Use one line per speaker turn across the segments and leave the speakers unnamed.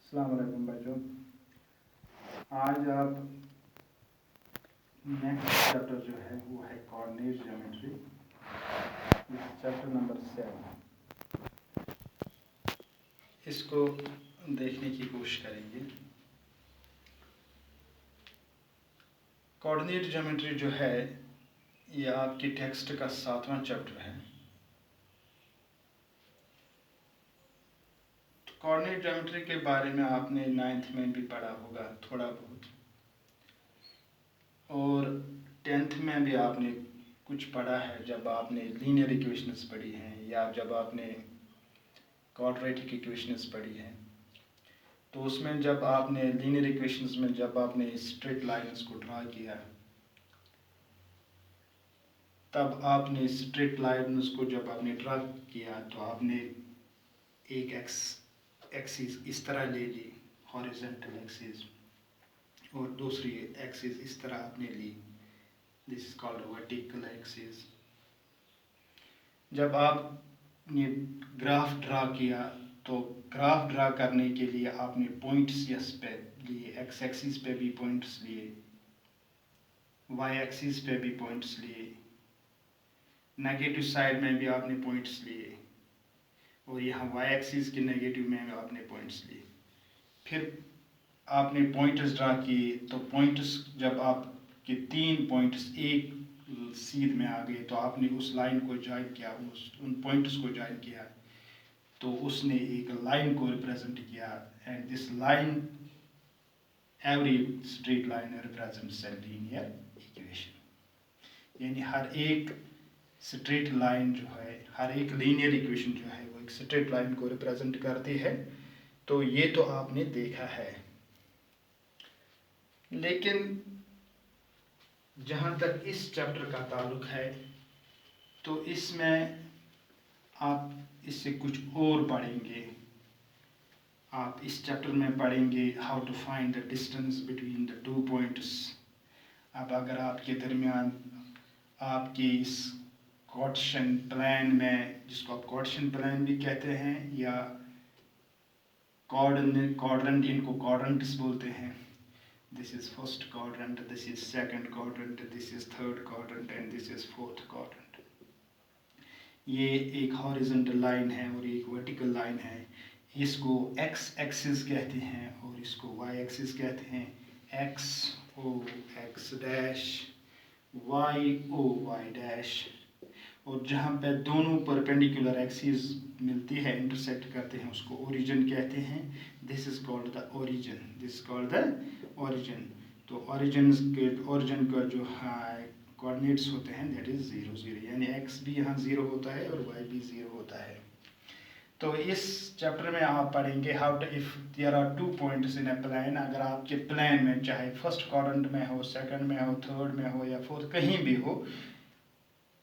अस्सलाम वालेकुम बच्चों। आज आप नेक्स्ट चैप्टर जो है वो है कोऑर्डिनेट ज्योमेट्री, चैप्टर नंबर 7। इसको देखने की कोशिश करेंगे। कोऑर्डिनेट ज्योमेट्री जो है ये आपकी टेक्स्ट का 7वां चैप्टर है। कोऑर्डिनेट ज्योमेट्री के बारे में आपने 9th में भी पढ़ा होगा थोड़ा बहुत, और 10th में भी आपने कुछ पढ़ा है जब आपने लीनियर इक्वेशंस पढ़ी हैं या जब आपने क्वाड्रेटिक इक्वेशंस पढ़ी हैं। तो उसमें जब आपने लीनियर इक्वेशंस में जब आपने स्ट्रेट लाइंस को ड्रा किया, तब आपने स्ट्रेट लाइंस को जब आपने ड्रा किया तो आपने एक एक्सिस इस तरह ले ली, हॉरिजॉन्टल एक्सिस, और दूसरी एक्सिस इस तरह आपने ली, this is called vertical axis. जब आपने ग्राफ ड्रा किया तो ग्राफ ड्रा करने के लिए आपने पॉइंट्स यस पे लिए, एक्स एक्सिस पे भी पॉइंट्स लिए, वाई एक्सिस पे भी पॉइंट्स लिए, नेगेटिव साइड में भी आपने पॉइंट्स लिए, और यहाँ वाई एक्सिस के नेगेटिव में आपने पॉइंट्स लिए। फिर आपने पॉइंट्स ड्रा किए तो पॉइंट्स जब आपके 3 पॉइंट्स एक सीध में आ गए तो आपने उस लाइन को ज्वाइन किया, उन पॉइंट्स को ज्वाइन किया, तो उसने एक लाइन को रिप्रेजेंट किया। And this line, every straight line represents a linear equation. यानी हर एक स्ट्रेट लाइन जो है, हर एक लीनियर इक्वेशन जो है वो एक स्ट्रेट लाइन को रिप्रेजेंट करती है। तो ये तो आपने देखा है, लेकिन जहाँ तक इस चैप्टर का ताल्लुक है तो इसमें आप इससे कुछ और पढ़ेंगे। आप इस चैप्टर में पढ़ेंगे how to find the distance between the 2 points. अब अगर आपके दरमियान आपके इस क्वाड्रेंट प्लान में, जिसको आप क्वाड्रेंट प्लान भी कहते हैं या क्वाड्रेंट, इनको क्वाड्रेंट्स बोलते हैं, this is first quadrant, this is second quadrant, this is third quadrant and this is fourth quadrant। ये एक हॉरिजॉन्टल लाइन है और एक वर्टिकल लाइन है। इसको एक्स एक्सिस कहते हैं और इसको वाई एक्सिस कहते हैं। X O X dash, Y O Y dash, और जहाँ पे दोनों परपेंडिकुलर एक्सिस मिलती है, इंटरसेक्ट करते हैं, उसको ओरिजिन कहते हैं। This is called the origin, this is called the origin. तो ओरिजिन का जो कोऑर्डिनेट्स होते हैं दैट इज 0 0, यानी एक्स भी यहाँ 0 होता है और वाई भी 0 होता है। तो इस चैप्टर में आप पढ़ेंगे how to, if there are 2 points in a plane, अगर आपके प्लान में चाहे फर्स्ट क्वाड्रेंट में हो, सेकंड में हो, थर्ड में हो या फोर्थ कहीं भी हो,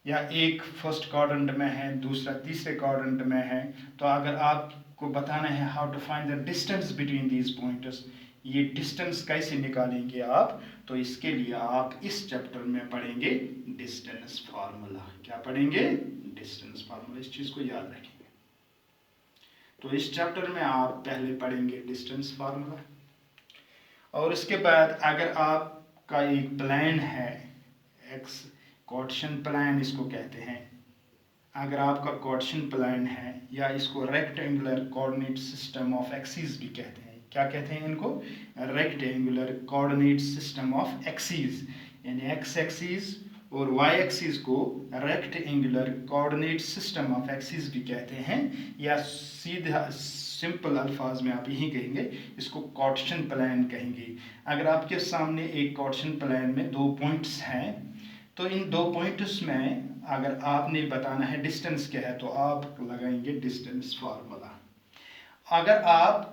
या एक फर्स्ट क्वाड्रेंट में है, दूसरा तीसरे क्वाड्रेंट में है, तो अगर आपको बताना है how to find the distance between these points, ये डिस्टेंस कैसे निकालेंगे आप, तो इसके लिए आप इस चैप्टर में पढ़ेंगे डिस्टेंस फार्मूला। क्या पढ़ेंगे? Distance formula. इस चीज को याद रखेंगे। तो इस चैप्टर में आप पहले पढ़ेंगे डिस्टेंस फार्मूला, और इसके बाद अगर आपका एक प्लान है, एक्स क्वाड्रेंट प्लान इसको कहते हैं, अगर आपका क्वाड्रेंट प्लान है, या इसको rectangular coordinate system of axis भी कहते हैं। क्या कहते हैं इनको? Rectangular coordinate system of axis, यानी एक्स एक्सिस और वाई एक्सिस को rectangular coordinate system of axis भी कहते हैं, या सीधा सिंपल अल्फाज में आप यही कहेंगे, इसको क्वाड्रेंट प्लान कहेंगे। अगर आपके सामने एक क्वाड्रेंट प्लान में 2 पॉइंट्स हैं, तो इन 2 पॉइंट्स में अगर आपने बताना है डिस्टेंस क्या है, तो आप लगाएंगे डिस्टेंस फार्मूला। अगर आप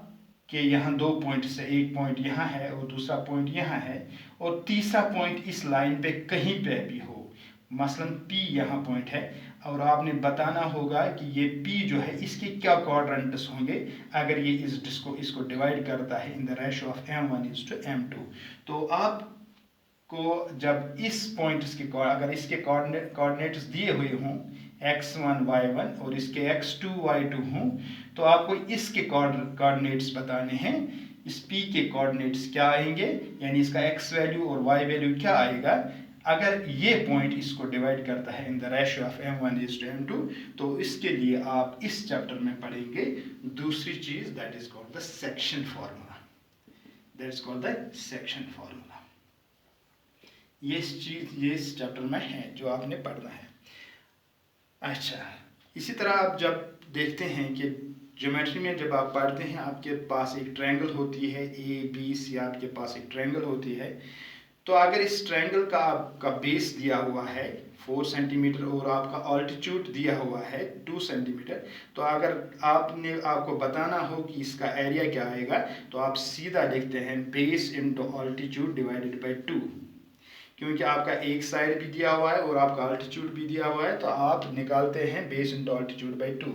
के यहाँ 2 पॉइंट से, एक पॉइंट यहाँ है और दूसरा पॉइंट यहाँ है, और तीसरा पॉइंट इस लाइन पे कहीं पे भी हो, मसलन P यहाँ पॉइंट है, और आपने बताना होगा कि ये P जो है इसके क्या क्वाड्रेंट्स होंगे अगर ये इसको डिवाइड करता है in the ratio of m1:m2। तो आप को जब इस पॉइंट्स के, अगर इसके कोऑर्डिनेट्स दिए हुए हों, x1 y1 और इसके x2 y2 हों, तो आपको इसके कोऑर्डिनेट्स बताने हैं। इस p के कोऑर्डिनेट्स क्या आएंगे, यानी इसका x वैल्यू और y वैल्यू क्या आएगा अगर ये पॉइंट इसको डिवाइड करता है in the ratio of m1:m2। तो इसके लिए आप इस चैप्टर में पढ़ेंगे दूसरी चीज, that is called the section formula. That is called the section formula. ये चीज ये इस चैप्टर में है जो आपने पढ़ना है। अच्छा, इसी तरह आप जब देखते हैं कि ज्योमेट्री में जब आप पढ़ते हैं, आपके पास एक ट्रायंगल होती है ABC, आपके पास एक ट्रायंगल होती है। तो अगर इस ट्रायंगल का आपका बेस दिया हुआ है 4 सेंटीमीटर और आपका ऑल्टीट्यूड दिया हुआ है 2 सेंटीमीटर, तो अगर आपको बताना हो कि इसका एरिया क्या आएगा, तो आप सीधा लिखते हैं base into altitude divided by 2, क्योंकि आपका एक साइड भी दिया हुआ है और आपका अल्टीट्यूड भी दिया हुआ है, तो आप निकालते हैं बेस इंटू अल्टीट्यूड बाई 2।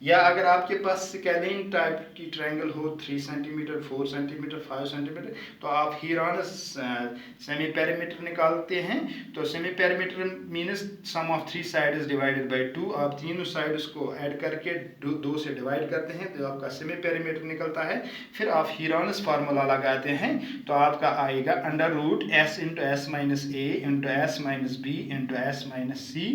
या अगर आपके पास स्केलिंग टाइप की ट्रायंगल हो 3 सेंटीमीटर 4 सेंटीमीटर 5 सेंटीमीटर, तो आप हीरानस सेमी पेरीमीटर निकालते हैं। तो semi perimeter means sum of 3 sides divided by 2। आप तीनों साइड्स को ऐड करके 2 से डिवाइड करते हैं, तो आपका सेमी पेरीमीटर निकलता है। फिर आप हीरानस फार्मूला लगाते हैं, तो आपका आएगा under root s into s minus a into s minus b into s minus c.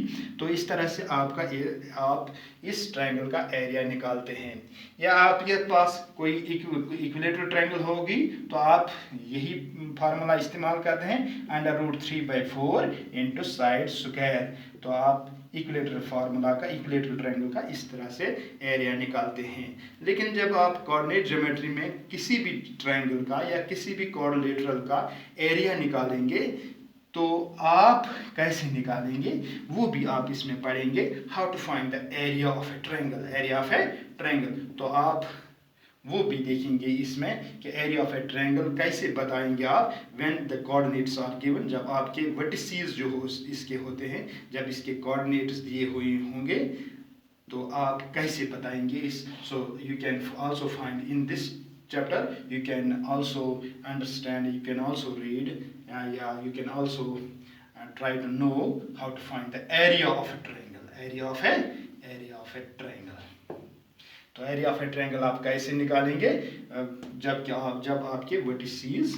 तो इस तरह से आप इस ट्रायंगल का एरिया निकालते हैं। या आपके पास कोई इक्विलेटरल ट्रायंगल होगी, तो आप यही फार्मूला इस्तेमाल करते हैं, under root 3/4 into side square. तो आप इक्विलेटरल फार्मूला का, इक्विलेटरल ट्रायंगल का इस तरह से एरिया निकालते हैं। लेकिन जब आप कोऑर्डिनेट ज्योमेट्री में किसी भी ट्रायंगल का या किसी भी क्वाड्रिलेटरल का एरिया निकालेंगे, तो आप कैसे निकालेंगे वो भी आप इसमें पढ़ेंगे, how to find the area of a triangle, area of a triangle. तो आप वो भी देखेंगे इसमें कि एरिया ऑफ ए ट्रायंगल कैसे बताएंगे आप, when the coordinates are given, जब आपके वर्टिसेस जो हो इसके होते हैं, जब इसके कोऑर्डिनेट्स दिए हुए होंगे, तो आप कैसे बताएंगे इस। So you can also find in this chapter, you can also understand, you can also read, you can also try to know how to find the area of a triangle, area of a triangle। तो area of a triangle आप कैसे निकालेंगे, जब आपके vertices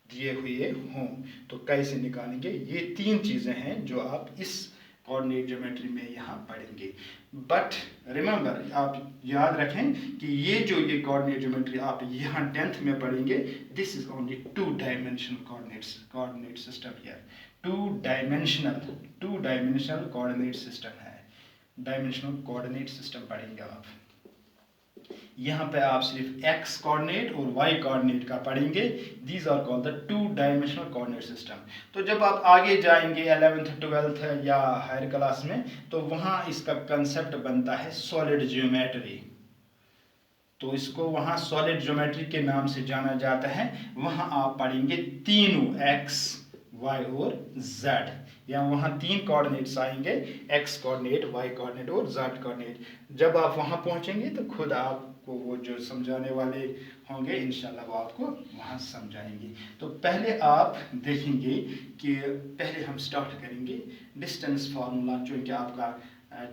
दिए हुए हों, तो कैसे निकालेंगे। ये 3 चीजें हैं जो आप इस कोऑर्डिनेट ज्योमेट्री में यहाँ पढ़ेंगे। बट रिमेंबर, आप याद रखें कि ये कोऑर्डिनेट ज्योमेट्री आप यहाँ 10th में पढ़ेंगे, this is only 2 dimensional coordinate system here. 2 dimensional coordinate system है, डायमेंशनल कोऑर्डिनेट सिस्टम पढ़ेंगे आप। यहाँ पे आप सिर्फ x कोऑर्डिनेट और y कोऑर्डिनेट का पढ़ेंगे। These are called the 2 dimensional coordinate system. तो जब आप आगे जाएंगे 11th 12th या हायर क्लास में, तो वहाँ इसका कंसेप्ट बनता है सॉलिड ज्योमेट्री। तो इसको वहाँ सॉलिड ज्योमेट्री के नाम से जाना जाता है। वहाँ आप पढ़ेंगे तीनों x y और z, या वहाँ 3 कोऑर्डिनेट्स आएंगे, x कोऑर्डिनेट, y कोऑर्डिनेट और z कोऑर्डिनेट। जब आप वहाँ पहुँचेंगे तो खुद आपको वो जो समझाने वाले होंगे इंशाल्लाह वो आपको वहाँ समझाएंगे। तो पहले आप देखेंगे कि पहले हम स्टार्ट करेंगे डिस्टेंस फार्मूला, क्योंकि आपका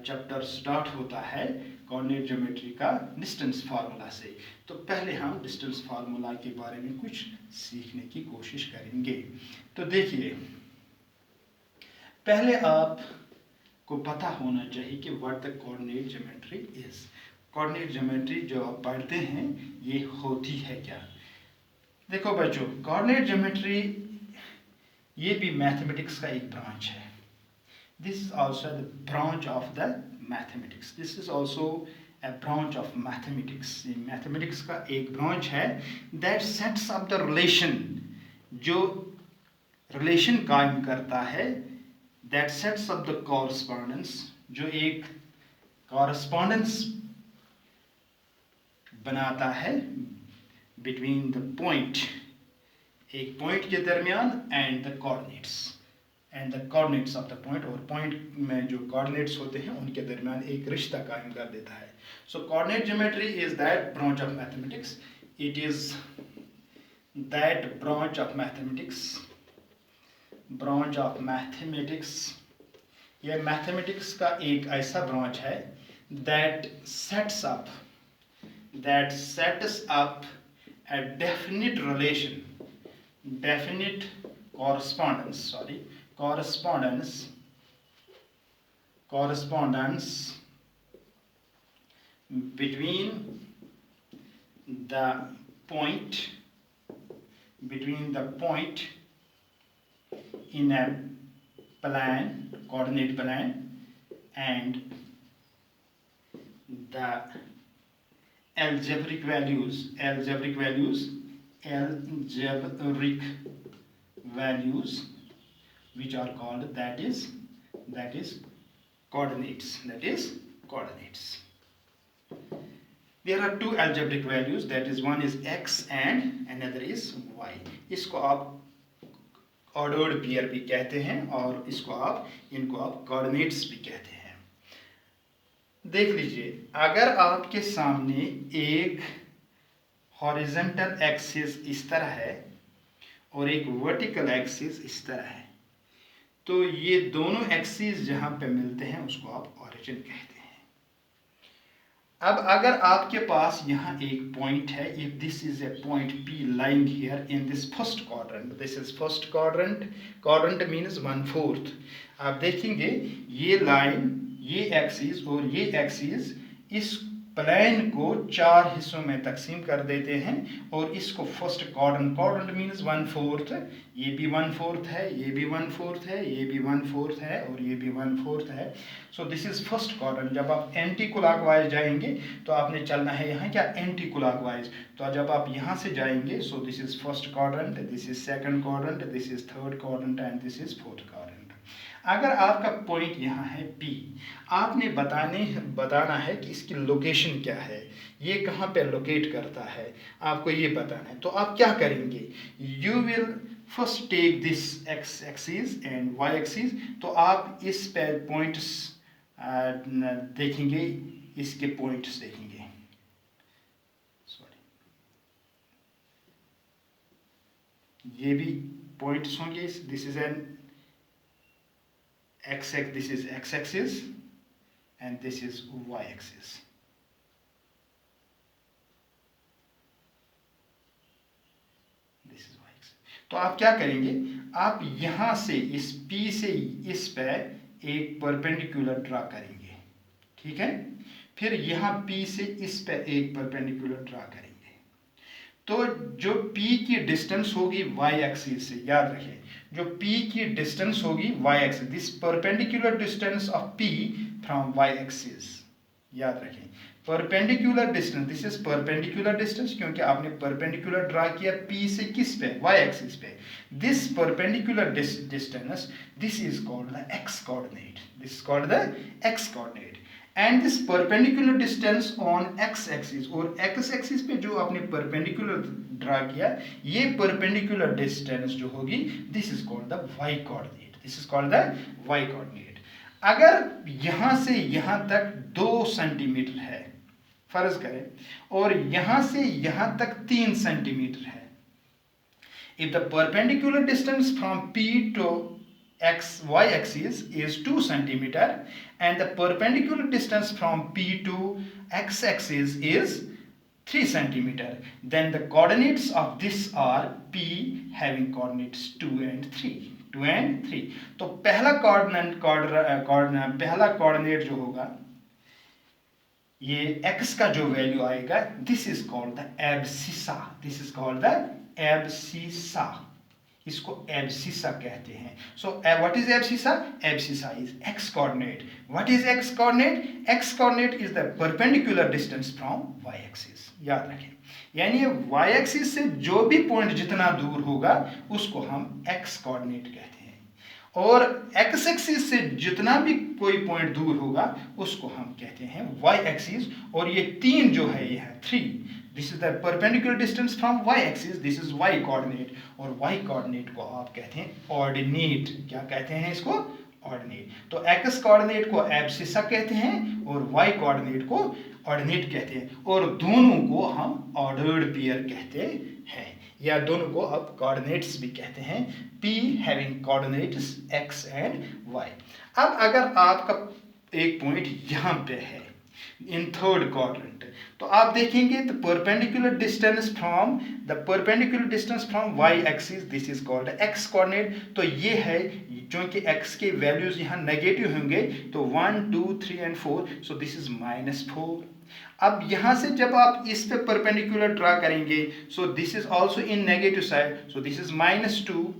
चैप्टर स्टार्ट होता है कोऑर्डिनेट ज्योमेट्री का डिस्टेंस फार्मूला से। तो पहले हम डिस्टेंस फार्मूला के बारे में कुछ सीखने की कोशिश करेंगे। तो देखिए, पहले आपको पता होना चाहिए कि what the coordinate geometry is. Coordinate geometry जो आप पढ़ते हैं ये होती है क्या। देखो बच्चों, कोऑर्डिनेट ज्योमेट्री ये भी मैथमेटिक्स का एक ब्रांच है। This is also the branch of the mathematics, this is also a branch of mathematics। ये मैथमेटिक्स का एक ब्रांच है that sets up the relation, जो रिलेशन कायम करता है, that sets up the correspondence, जो एक correspondence बनाता है between the point, एक पॉइंट के दरमियान and the coordinates of the point, और पॉइंट में जो कोऑर्डिनेट्स होते हैं उनके दरमियान एक रिश्ता कायम कर देता है। So coordinate geometry is that branch of mathematics, it is that branch of mathematics यह मैथमेटिक्स का एक ऐसा ब्रांच है that sets up a definite relation, definite correspondence between the point in a coordinate plan and the algebraic values which are called that is coordinates. There are two algebraic values, that is one is x and another is y. इसको आप ordered pair भी कहते हैं और इनको आप coordinates भी कहते हैं। देख लीजिए, अगर आपके सामने एक हॉरिजॉन्टल एक्सिस इस तरह है और एक वर्टिकल एक्सिस इस तरह है, तो ये दोनों एक्सिस जहां पे मिलते हैं उसको आप ओरिजिन कहते हैं। अब अगर आपके पास यहाँ एक पॉइंट है, if this is a point P lying here in this first quadrant, this is first quadrant means 1/4। आप देखेंगे ये लाइन, ये एक्सिस और ये एक्सिस इस प्लेन को 4 हिस्सों में तकसीम कर देते हैं और इसको फर्स्ट क्वाड्रेंट मीन्स 1/4, ये भी 1/4 है, ये भी 1/4 है, ये भी 1/4 है और ये भी 1/4 है। सो दिस इज फर्स्ट क्वाड्रेंट। जब आप एंटी क्लॉकवाइज जाएंगे तो आपने चलना है यहाँ क्या, एंटी क्लॉकवाइज। तो जब आप यहाँ से जाएंगे, सो this is first quadrant, this is second quadrant, this is third quadrant and this is fourth quadrant. अगर आपका पॉइंट यहाँ है P, आपने बताना है कि इसकी लोकेशन क्या है, ये कहाँ पे लोकेट करता है, आपको ये बताना है। तो आप क्या करेंगे, you will first take this x axis and y axis. तो आप इस पे पॉइंट्स देखेंगे, इसके पॉइंट्स देखेंगे, ये भी पॉइंट्स होंगे। This is an this is x axis and this is y axis। तो आप क्या करेंगे, आप यहां से इस P से इस पे एक परपेंडिकुलर ड्रा करेंगे, ठीक है। फिर यहाँ P से इस पे एक परपेंडिकुलर ड्रा करेंगे। तो जो P की डिस्टेंस होगी y एक्सिस से, याद रखें, जो P की डिस्टेंस होगी y axis, this perpendicular distance of P from y axis, याद रखें perpendicular distance, this is perpendicular distance क्योंकि आपने परपेंडिकुलर ड्रा किया P से किस पे, y एक्सिस पे। This perpendicular distance, this is called the x coordinate, this is called the x coordinate. And this perpendicular distance on x axis, और x axis पे जो आपने परपेंडिकुलर ड्रा किया, ये परपेंडिकुलर डिस्टेंस जो होगी, this is called the y coordinate, this is called the y coordinate. अगर यहां से यहां तक 2 सेंटीमीटर है फर्ज करें, और यहां से यहां तक 3 सेंटीमीटर है, if the perpendicular distance from P to y axis is 2 centimeter and the perpendicular distance from P to x axis is 3 centimeter, then the coordinates of this are P having coordinates 2 and 3। तो पहला coordinate जो होगा, ये x का जो value आएगा, this is called the abscissa, this is called the abscissa, इसको abscissa कहते हैं। सो what is abscissa? Abscissa is x coordinate. What is x coordinate? x coordinate is the perpendicular distance from y axis, याद रखें। यानी y axis से जो भी point जितना दूर होगा उसको हम x कोऑर्डिनेट कहते हैं, और x एक्सिस से जितना भी कोई पॉइंट दूर होगा उसको हम कहते हैं y एक्सिस। और ये 3 जो है, ये है 3, this is the perpendicular distance from y axis, this is y coordinate. और y कोऑर्डिनेट को आप कहते हैं ऑर्डिनेट। क्या कहते हैं इसको? ऑर्डिनेट। तो x कोऑर्डिनेट को एब्सिसा कहते हैं और y कोऑर्डिनेट को ऑर्डिनेट कहते हैं, और दोनों को हम ऑर्डर्ड पेयर कहते हैं। या दोनों को अब कोऑर्डिनेट्स भी कहते हैं, P having coordinates x and y। अब अगर आपका एक पॉइंट यहाँ पे है इन थर्ड क्वाड्रेंट, तो आप देखेंगे the perpendicular distance from y axis, this is called x coordinate. तो ये है, क्योंकि x के वैल्यूज यहाँ नेगेटिव होंगे, तो 1 2 3 एंड 4, सो दिस इज -4। अब यहां से जब आप इस पे परपेंडिकुलर ड्रा करेंगे, सो this is also in negative side, so this is -2।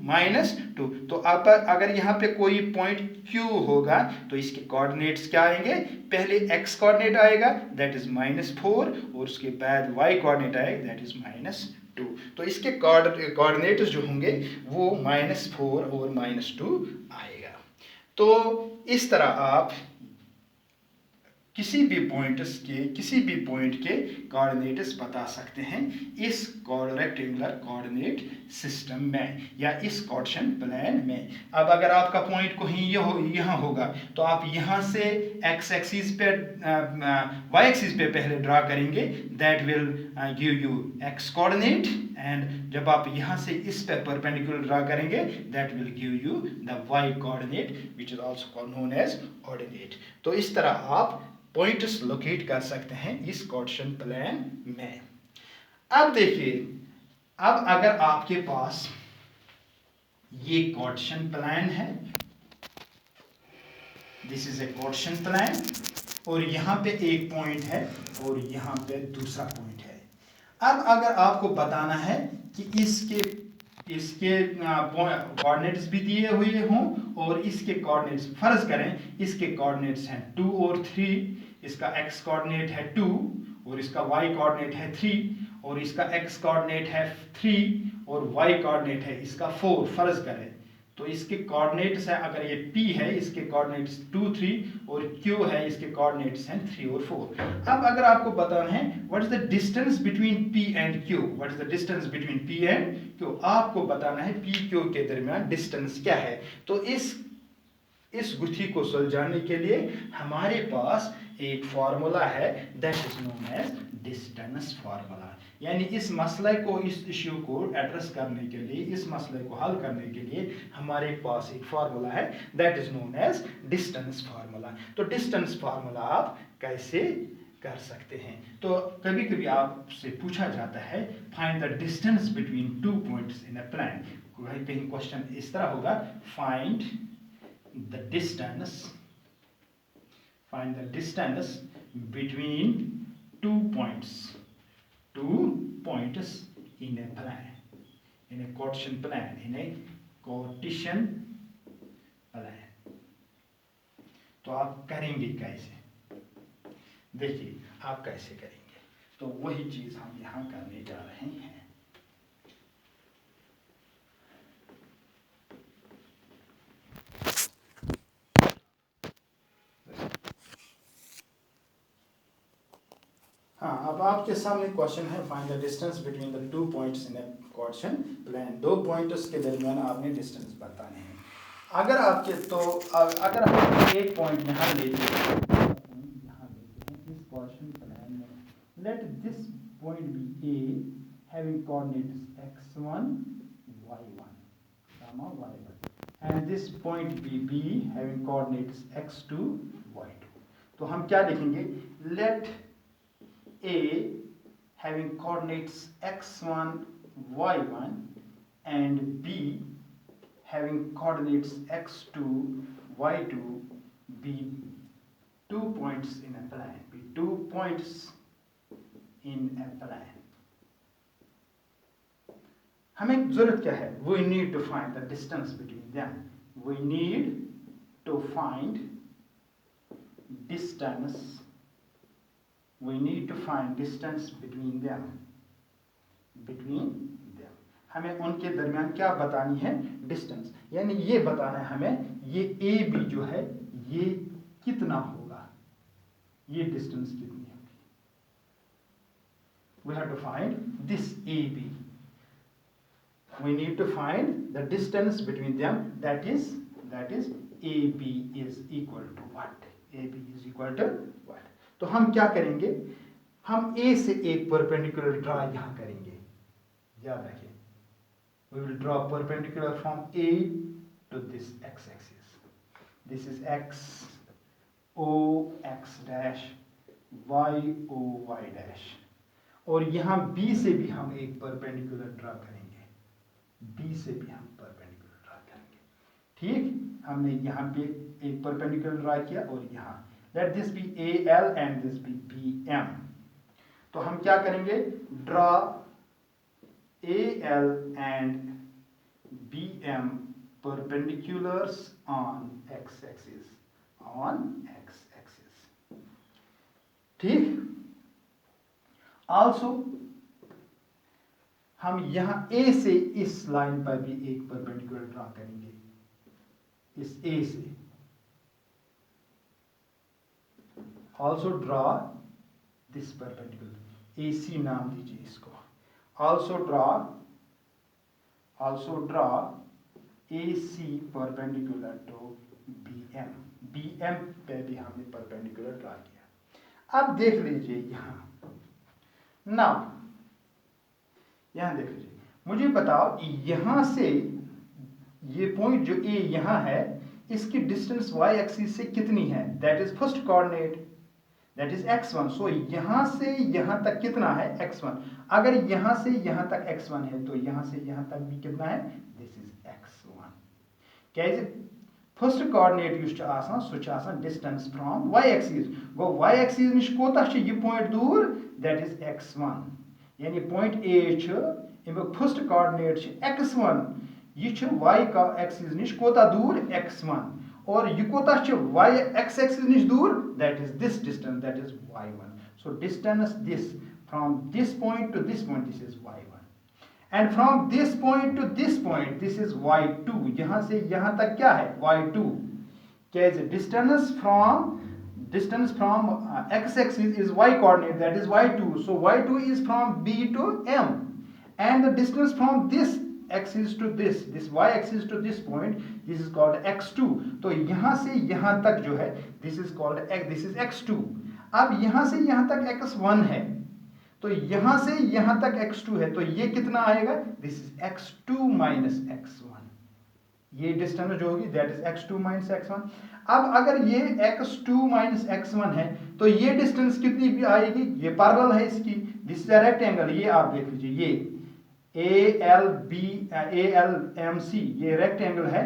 तो अब अगर यहाँ पे कोई पॉइंट Q होगा, तो इसके कोऑर्डिनेट्स क्या आएंगे, पहले x कोऑर्डिनेट आएगा दैट इज -4, और उसके बाद y कोऑर्डिनेट आएगा दैट इज -2। तो इसके कोऑर्डिनेट्स जो होंगे वो -4 और -2 आएगा। तो इस तरह आप किसी भी पॉइंट के कोऑर्डिनेट्स बता सकते हैं इस रेक्टेंगुलर कोऑर्डिनेट सिस्टम में या इस क्वेश्चन प्लान में। अब अगर आपका पॉइंट कहीं यहाँ होगा, तो आप यहाँ से x एक्सिस पे y एक्सिस पे पहले ड्रा करेंगे, that will give you x coordinate, and जब आप यहाँ से इस पे परपेंडिकुलर ड्रा करेंगे, that will give you the y coordinate, which is also known as ordinate. तो इस तरह आप पॉइंट्स लोकेट कर सकते हैं इस क्वेश्चन प्लान में। अब देखिए, अब अगर आपके पास ये क्वेश्चन प्लान है, this is a question plan, और यहाँ पे एक पॉइंट है और यहाँ पे दूसरा पॉइंट है। अब अगर आपको बताना है कि इसके कोऑर्डिनेट्स भी दिए हुए हों और इसके कोऑर्डिनेट्स, फर्ज करें इसके कोऑर्डिनेट्स हैं 2 और 3, इसका x कोऑर्डिनेट है 2 और इसका y कोऑर्डिनेट है 3, और इसका x कोऑर्डिनेट है 3 और y कोऑर्डिनेट है इसका 4, फर्ज करें। तो इसके कोऑर्डिनेट्स है, अगर ये P है इसके कोऑर्डिनेट्स 2 3 और Q है इसके कोऑर्डिनेट्स हैं 3 और 4। अब अगर आपको बताना है what is the distance between P and Q, what is the distance between P and Q, आपको बताना है P Q के दरमियान डिस्टेंस क्या है। तो इस गुत्थी को सुलझाने के लिए हमारे पास एक फार्मूला है, that is known as distance formula. यानी इस मसले को, इस इश्यू को एड्रेस करने के लिए, इस मसले को हल करने के लिए हमारे पास एक फार्मूला है, that is known as distance formula. तो डिस्टेंस फार्मूला आप कैसे कर सकते हैं? तो कभी कभी आपसे पूछा जाता है find the distance between two points in a plan. कहीं क्वेश्चन इस तरह होगा, find the distance between two points in a plan, in a Cartesian plan। तो आप करेंगे कैसे, देखिए आप कैसे करेंगे। तो वही चीज हम यहाँ करने जा रहे हैं। हाँ, अब आपके सामने क्वेश्चन है, find the distance between the two points in a question plan. दो पॉइंट्स के दरमियान आपने डिस्टेंस बताने हैं। अगर अगर हम एक पॉइंट यहाँ लेते हैं, इस क्वेश्चन प्लान में, let this point be A having coordinates x1 y1 and this point be B having coordinates x2 y2। तो हम क्या लिखेंगे, let A having coordinates x1 y1 and B having coordinates x2 y2 be 2 points in a plan, be 2 points in a plan। हमें जरूरत क्या है, we need to find the distance between them, we need to find distance between them, हमें उनके दरमियान क्या बतानी है, डिस्टेंस। यानी ये बताना है हमें ये ए बी जो है ये कितना होगा, ये डिस्टेंस कितनी होगी। we have to find this AB, we need to find the distance between them, that is AB is equal to what, AB is equal to what। तो हम क्या करेंगे, हम A से एक परपेंडिकुलर ड्रा यहाँ करेंगे, याद रखें We will draw perpendicular from A to this x-axis. This is x O x dash y O y dash, और यहाँ B से भी हम एक परपेंडिकुलर ड्रा करेंगे, B से भी हम परपेंडिकुलर ड्रा करेंगे। ठीक, हमने यहाँ पे एक परपेंडिकुलर ड्रा किया और यहाँ let this be AL and this be BM। तो हम क्या करेंगे, draw AL and BM perpendiculars on x-axis, on x-axis। ठीक, also हम यहां A से इस लाइन पर भी एक परपेंडिकुलर ड्रा करेंगे, इस A से। Also draw this perpendicular, AC नाम दीजिए इसको। Also draw AC perpendicular to BM। BM पे भी हमने परपेंडिकुलर ड्रा किया। अब देख लीजिए यहाँ, नाउ यहाँ देख लीजिए, मुझे बताओ यहाँ से ये पॉइंट जो A यहाँ है, इसकी डिस्टेंस y एक्सिस से कितनी है? That is first coordinate, that is x1। सो यहाँ से यहाँ तक कितना है? x1। अगर यहाँ से यहाँ तक x1 है तो यहाँ से यहाँ तक भी कितना है? This is x1। कैसे? फर्स्ट कोऑर्डिनेट युस आसान सो आसान distance from y axis. Go y axis निश कोता छ ये पॉइंट दूर? That is x1। यानी पॉइंट A छ अमिक फर्स्ट कोऑर्डिनेट छ x1, ये छ y का एक्सिस निश कोता दूर? x1। और ये कोता छ y x एक्सिस निश दूर? That is this distance, that is y1। So distance this from this point two this point, this is y1। And from this point two this point, this is y2। यहां से यहां तक क्या है? y2। क्या is distance from x axis is y coordinate, that is y2. So y2 is from B to M, and the distance from this axis to this y axis to this point, this is called x2. तो यहाँ से यहाँ तक जो है, this is x2। अब यहाँ से यहाँ तक x1 है, तो यहाँ से यहाँ तक x2 है, तो ये कितना आएगा? this is x2 minus x1। ये डिस्टेंस जो होगी that is x2 minus x1। अब अगर ये x2 minus x1 है तो ये डिस्टेंस कितनी भी आएगी? ये पैरेलल है इसकी, दिस इज अ रेक्टेंगल। ये आप देख लीजिए, ये ALMC ये रेक्टेंगल है,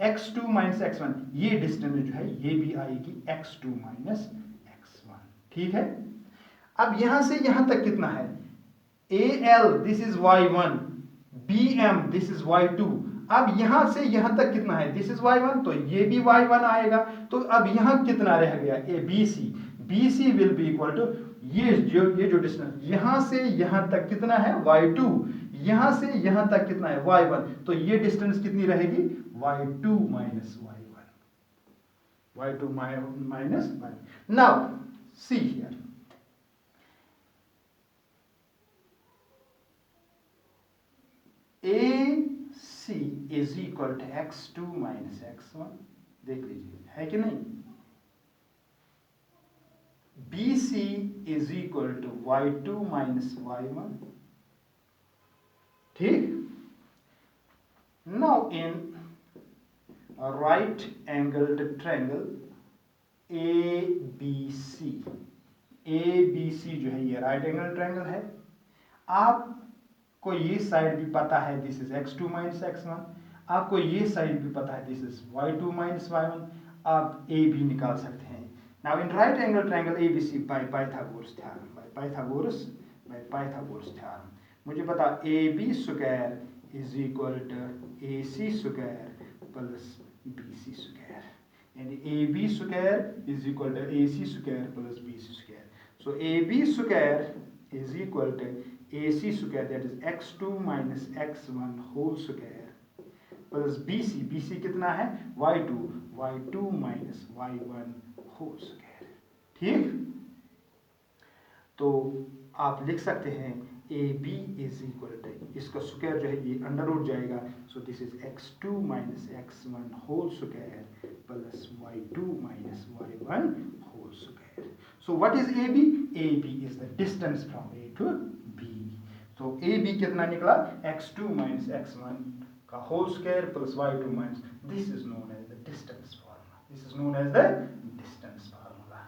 x2 minus x1। ये डिस्टेंस जो है ये भी आएगी x2 minus x1। ठीक है, अब यहां से यहां तक कितना है? AL this is y1, BM this is y2। अब यहां से यहां तक कितना है? दिस इज y1, तो ये भी y1 आएगा। तो अब यहां कितना रह गया? BC will be equal to ये जो डिस्टेंस यहां से यहां तक कितना है? y2। यहां से यहां तक कितना है? y1। तो ये डिस्टेंस कितनी रहेगी? y2 minus y1, y2 minus y1। Now see here, AC is equal to x2 minus x1। देख लीजिए है कि नहीं? BC is equal to y2 minus y1। ठीक, now in a right angled triangle ABC, ABC जो है ये right angle triangle है। आपको ये साइड भी पता है, this is x2 minus x1। आपको ये साइड भी पता है, this is y2 minus y1। आप a भी निकाल सकते हैं। Now in right angle triangle ABC by Pythagoras theorem, मुझे पता AB square is equal to AC square plus BC square, यानी AB square is equal to AC square plus BC square. So AB square is equal to AC square, that is x2 minus x1 whole square plus BC कितना है? y2 minus y1 whole square. ठीक, तो आप लिख सकते हैं AB is equal to, इसका square जो है ये अंडर रूट जाएगा, so this is x2 minus x1 whole square plus y2 minus y1 whole square. So what is AB? AB is the distance from A to B।
तो A B कितना निकला, x2 minus x1 का whole square plus y2 minus, this is known as the distance formula, this is known as the distance formula.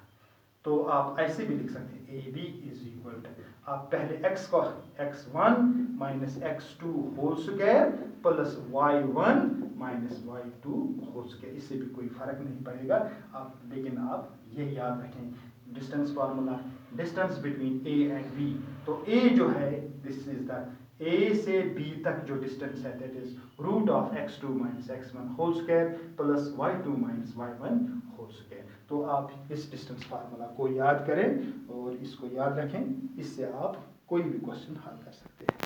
तो आप ऐसे भी लिख सकते हैं A B is equal to, आप पहले x को x1 minus x2 whole square plus y1 minus y2 whole square, इससे भी कोई फर्क नहीं पड़ेगा आप, लेकिन आप ये याद रखें distance formula, distance between A and B. तो ए जो है दिस इज द ए से बी तक जो डिस्टेंस है that is root of x2 minus x1 whole square plus y2 minus y1 whole square. तो आप इस डिस्टेंस फार्मूला को याद करें और इसको याद रखें, इससे आप कोई भी क्वेश्चन हल कर सकते हैं।